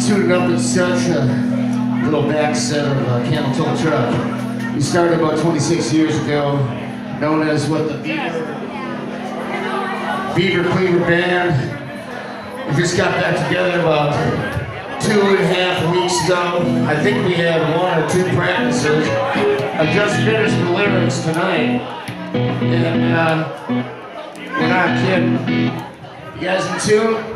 suited up in such a little back set of Camel Toe Truck. We started about 26 years ago, known as what, the VVeber Cleaver Band. We just got back together about 2.5 weeks ago. I think we had 1 or 2 practices. I just finished the lyrics tonight, and we're not kidding. You guys in tune?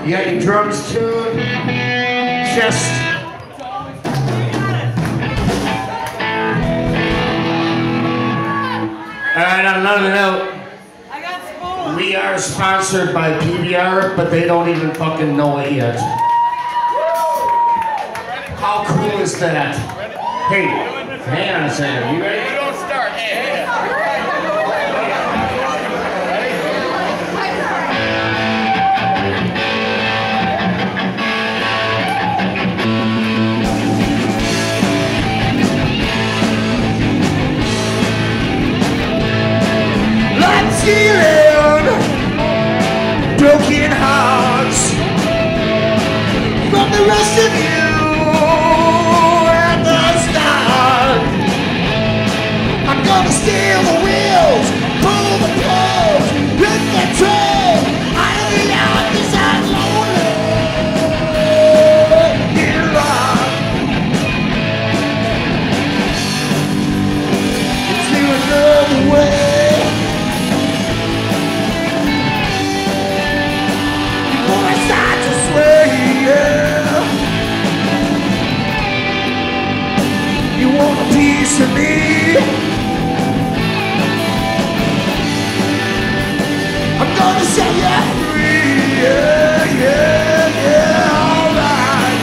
You got your drums tuned? Chest. Alright, on another note, we are sponsored by PBR, but they don't even fucking know it yet. How cool is that? Hey, hang on a second, you ready? Don't start, hey. Stealing broken hearts from the rest of you at the start. I'm gonna steal the wheels, pull the poles, hit the train. I only out 'cause I'm lonely. Get lost. It's another way. You want a piece of me? I'm gonna set you free. Yeah, yeah, yeah, alright.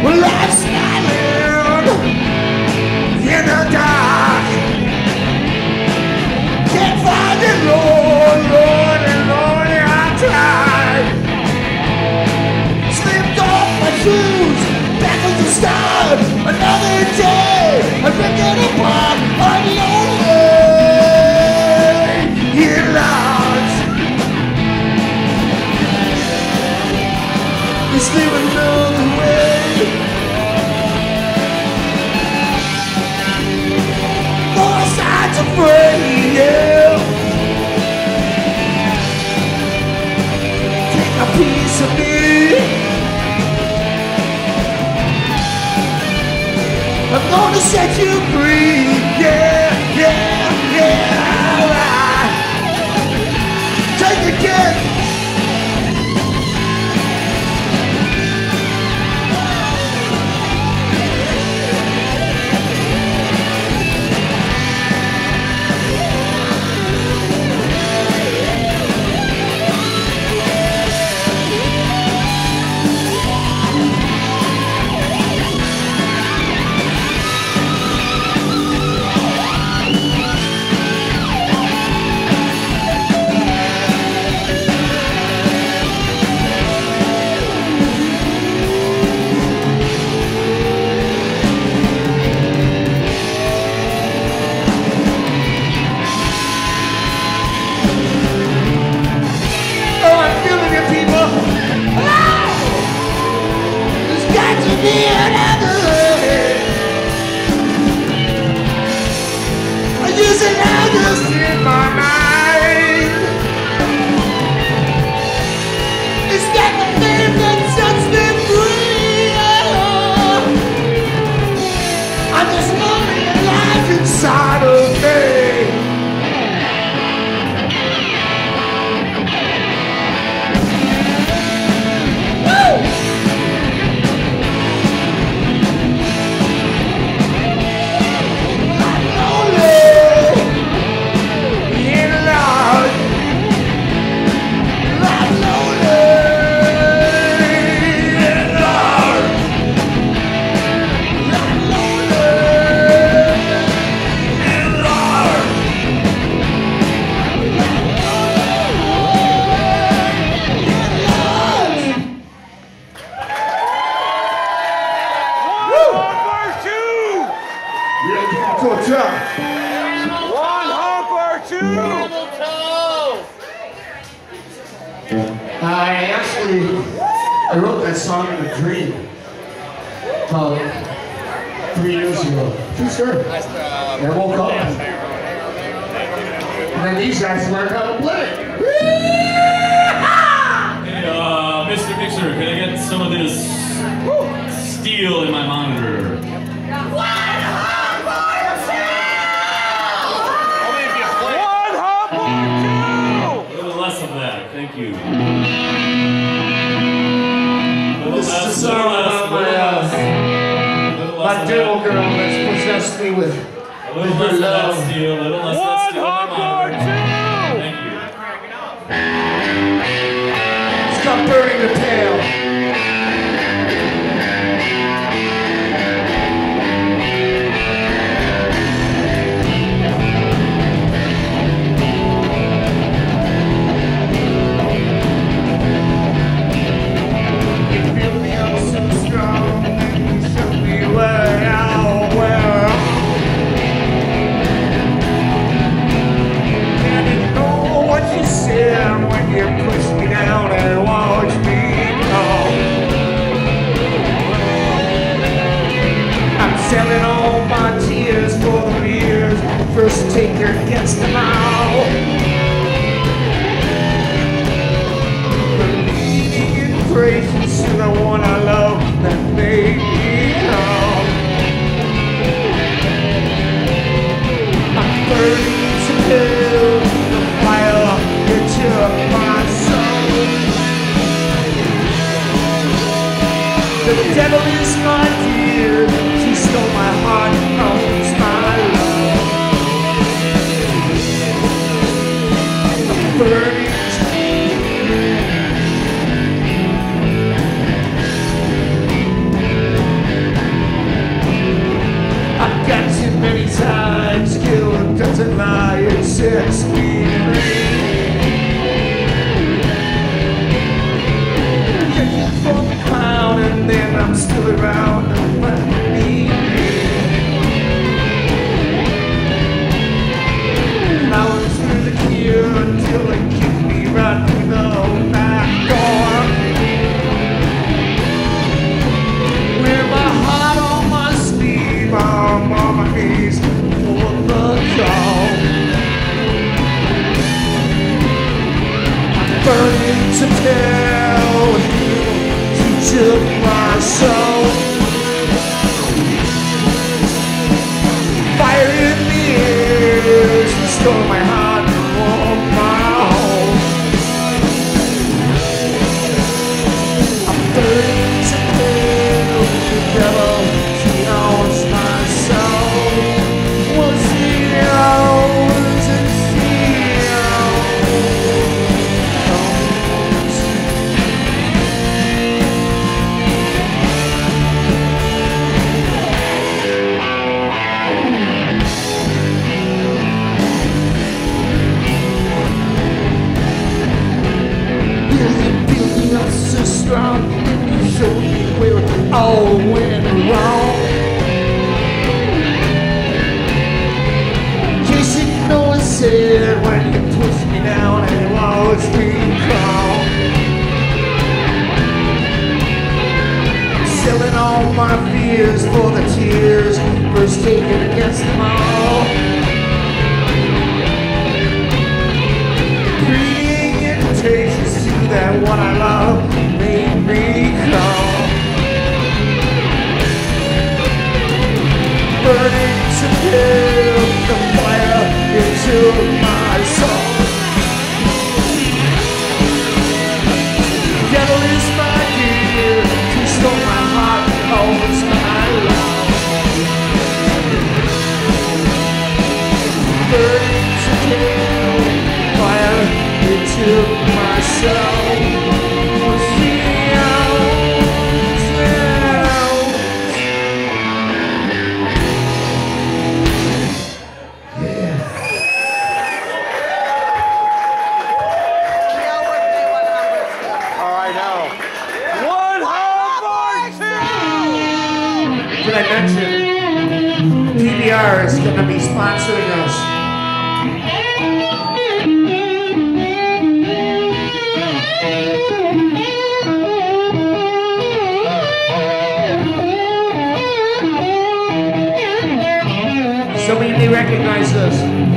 Well, life's smiling in the dark. Can't find it, Lord, Lord, and Lord, I tried. Slipped off my shoes, back at the start. Another day, I'm picking apart. I'm lonely, get lost. Let's live another way. Afraid, yeah. Take a piece of me. I'm gonna set you free. Yeah, yeah, yeah, alright. Take the gift. Inside of me. actually, I wrote that song in a dream about 3 years ago. True story. And I woke up, and then these guys learned how to play. Hey, Mr. Mixer, can I get some of this steel in my monitor? Thank you. This is a song about my devil girl that's possessed me with her love. One hump or two! Thank you. Stop burning the tail. When you push me down and watch me fall, I'm selling all my tears for the beers. First taker gets them all. Believing in praises to the one I love that made me come. I'm burning to hell. Fire, it took my soul. The devil is my dear. She stole my heart and owns my love. I'm burning to I've got too many times killed, doesn't lie, it sets me free. From the clown and then I'm still around and let me be. And I was through the queue until they kicked me right through the back door. With my heart on my sleeve, I'm on my knees for the call. I'm burning to tell you. Took my soul. Fire in the ears, she stole my heart and warmed my home. I'm burning to hell, the devil, she owns my soul. Was she owns and she owns. Building up so strong, you showed me where it all went wrong. In case you know I said when you pushed me down and watched me crawl. Selling all my fears for the tears, first taken against them all. Breeding invitations to that one I love made me call. Burning to kill the fire into my soul. Devil is my dear, she stole my heart and owns my love. Burning to kill fire into my soul. She owns Did I mention PBR is going to be sponsoring us? Somebody may recognize this.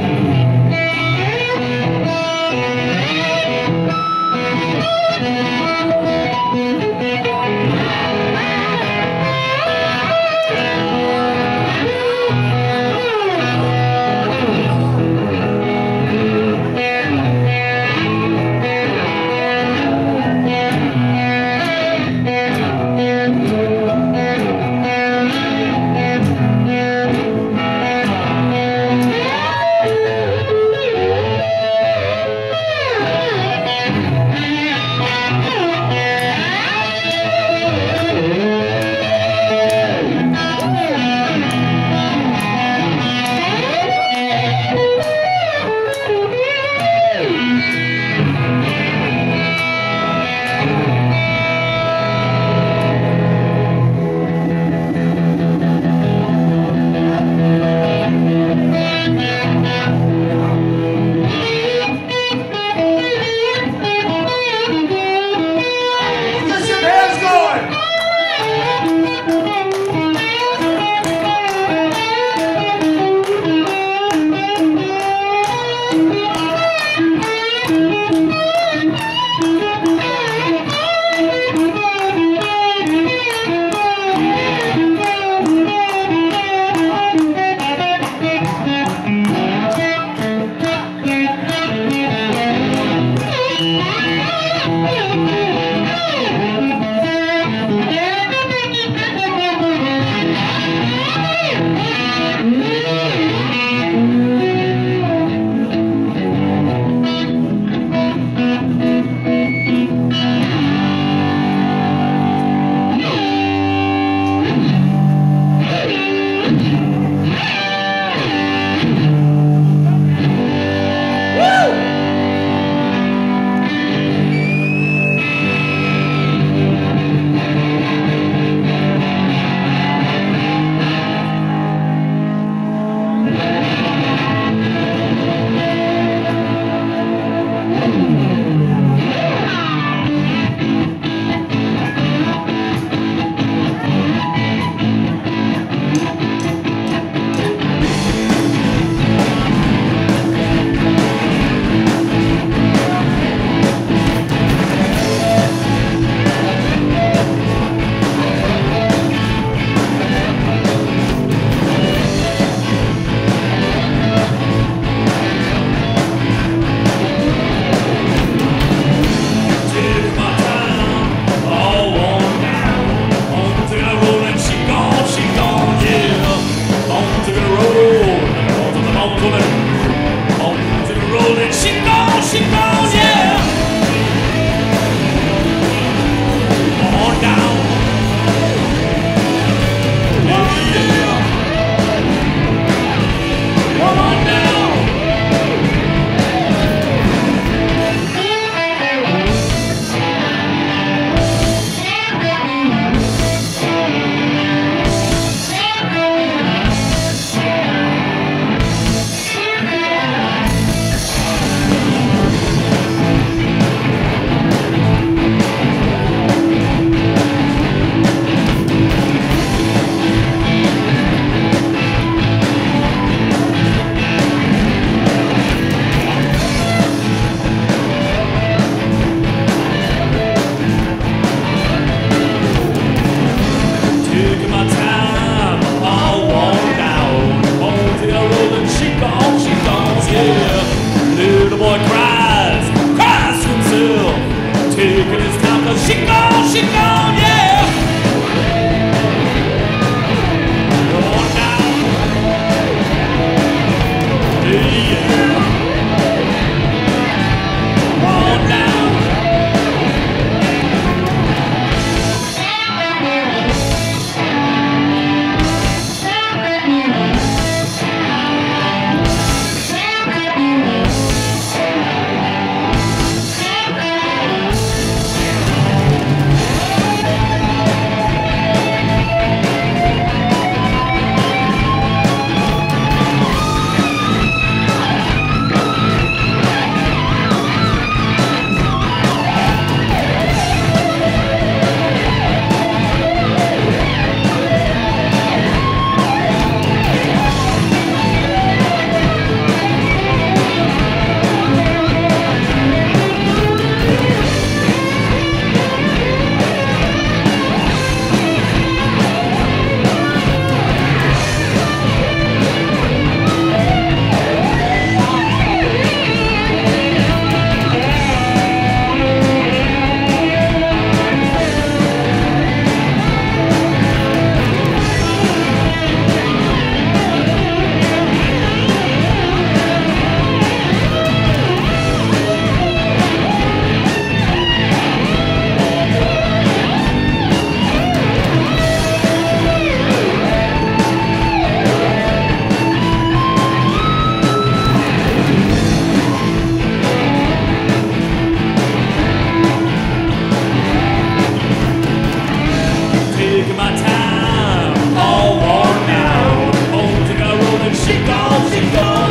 taking my time, all worn out. Home to go rolling, she gone,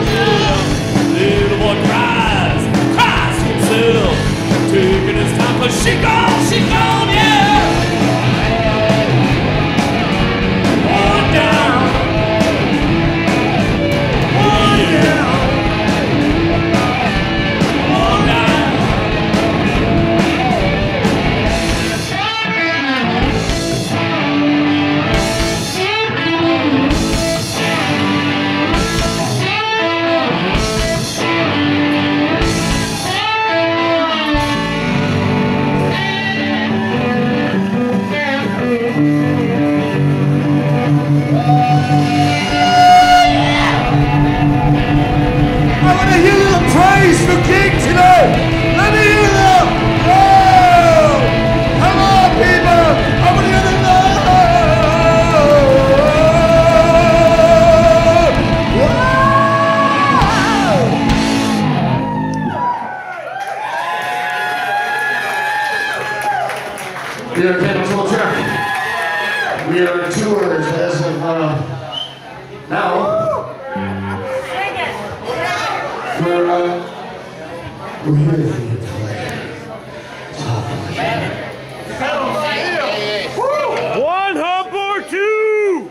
yeah. Little boy cries himself, taking his time, 'cause she gone, yeah. One down, one down, one down. I want to hear the praise for King today. Let me hear them. Oh, come on, people. I want to hear the love. Wow. We are Camel Toe Truck. We are on tours as of now. We're here for you to play. One hump or two.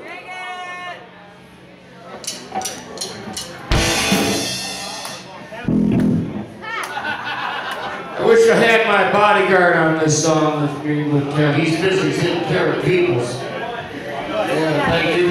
I wish I had my bodyguard on this song with me, but he's busy taking care of people's. Yeah, thank you.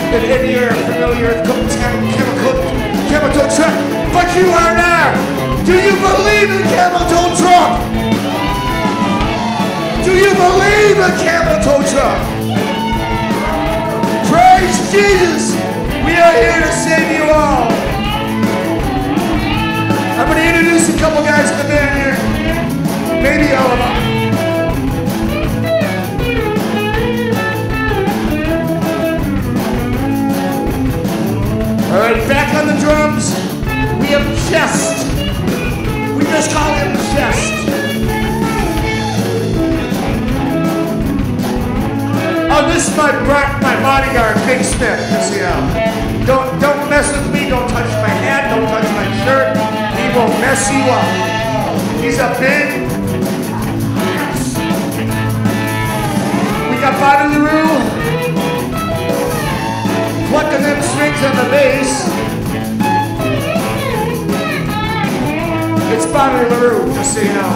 That any are familiar with Camel Toe Truck, but you are now. Do you believe in Camel Toe Truck? Do you believe in Camel Toe Truck? Praise Jesus! We are here to save you all. I'm going to introduce a couple guys in the band here. Maybe all of them. All right, back on the drums, we have Chest. We just call him Chest. Oh, this is my bodyguard, Big Smith. Yeah. Don't mess with me. Don't touch my hat. Don't touch my shirt. He will mess you up. He's a big. We got Body LaRue. Plucking them strings on the bass. It's Body LaRue, just so you know.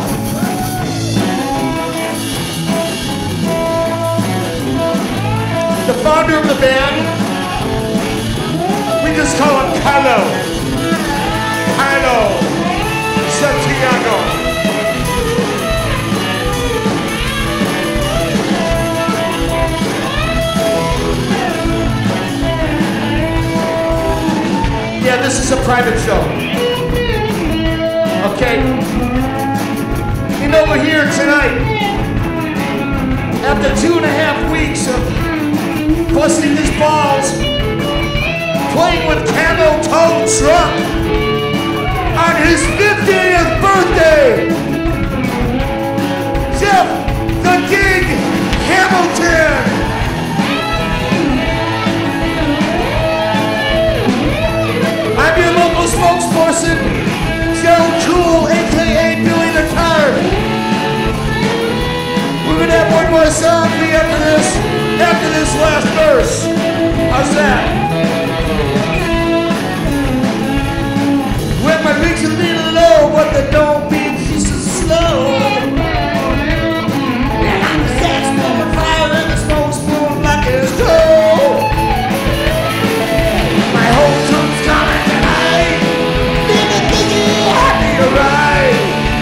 The founder of the band, we just call him Carlo. Santiago. Yeah, this is a private show. Okay? You know, we're here tonight after 2.5 weeks of busting his balls, playing with Camel Toe Truck on his 50th birthday. Jeff the Gig Hamilton. I'm your local spokesperson, Joe Cool, aka Billy the Card. We're gonna have one more song for you after this last verse. How's that? When my beats a little low, but they don't beat just so slow. And I'm the sax blowing fire and the smoke spoon like it's cold. My whole tune's coming tonight. Didn't think you had me right.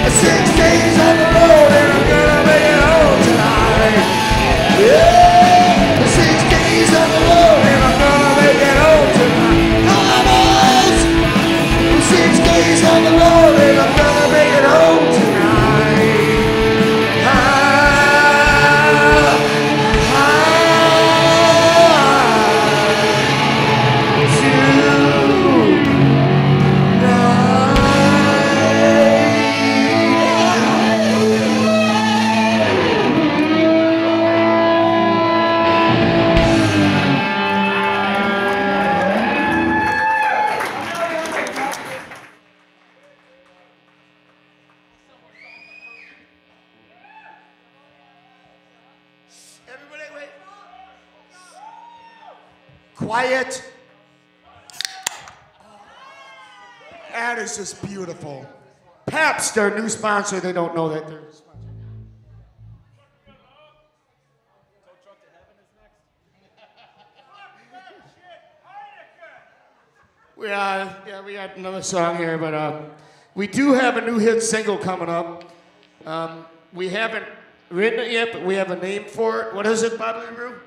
6 days on the road and I'm gonna make it home tonight. Yeah, 6 days on the road and I'm gonna make it home tonight. Come on, boys. 6 days on the road and I'm gonna make it home tonight. Everybody, wait. Quiet. That is just beautiful. Pabst, their new sponsor, they don't know that they're sponsored. We got another song here, but we do have a new hit single coming up. We haven't written it yet, but we have a name for it. What is it, Body LaRue?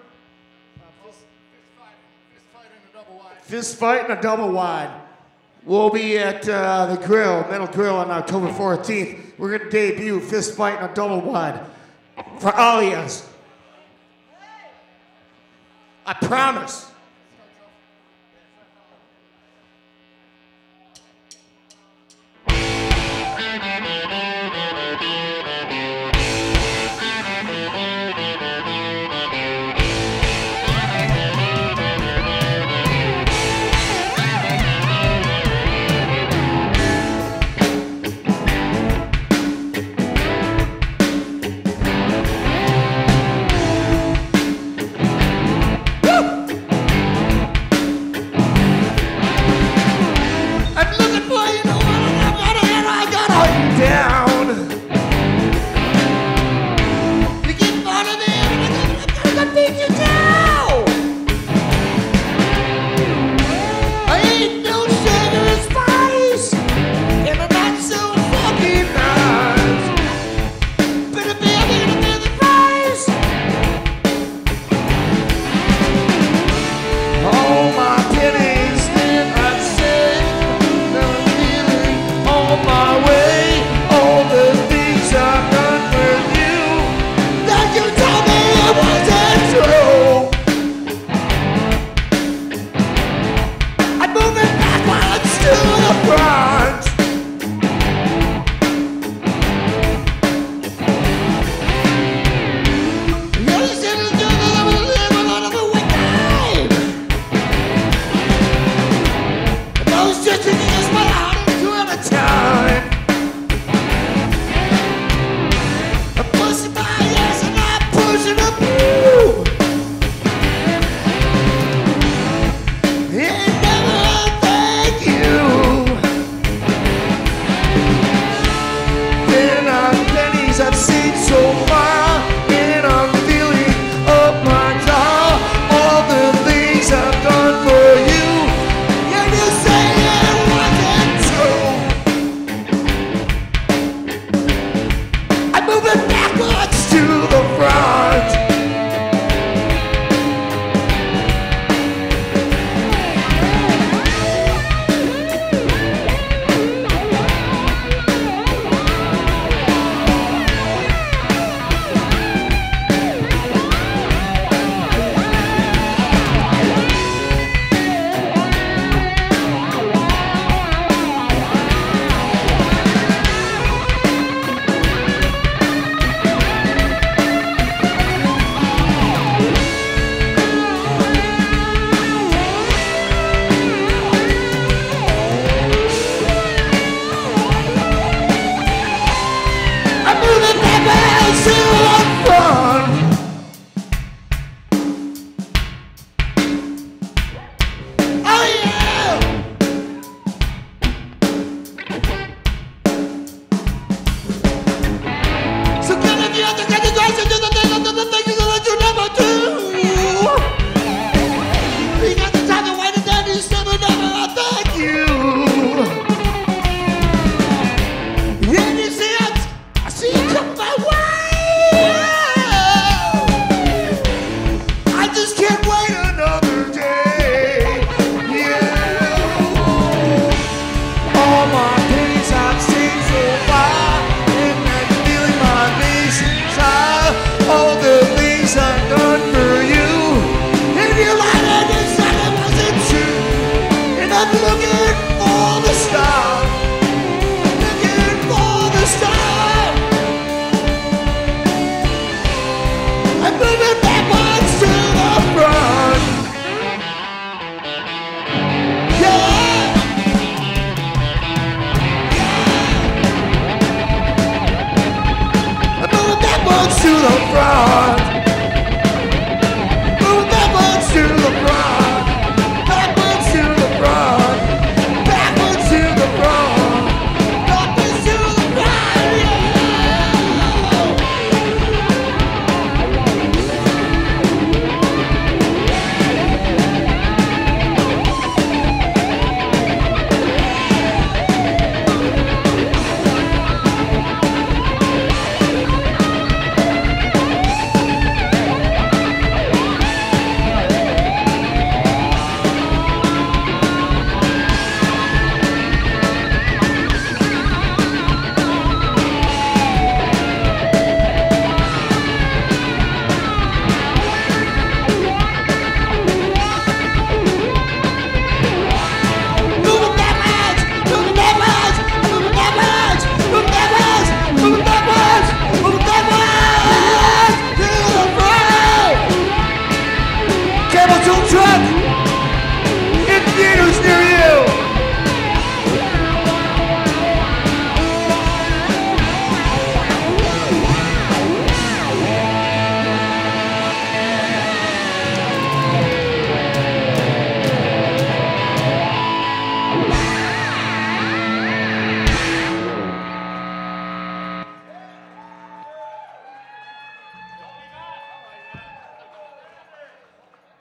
Fist Fight and a Double Wide. We'll be at the Grill, Metal Grill, on October 14th. We're going to debut Fist Fight and a Double Wide for Alias. I promise. Just to use my heart into a time. I've seen so much.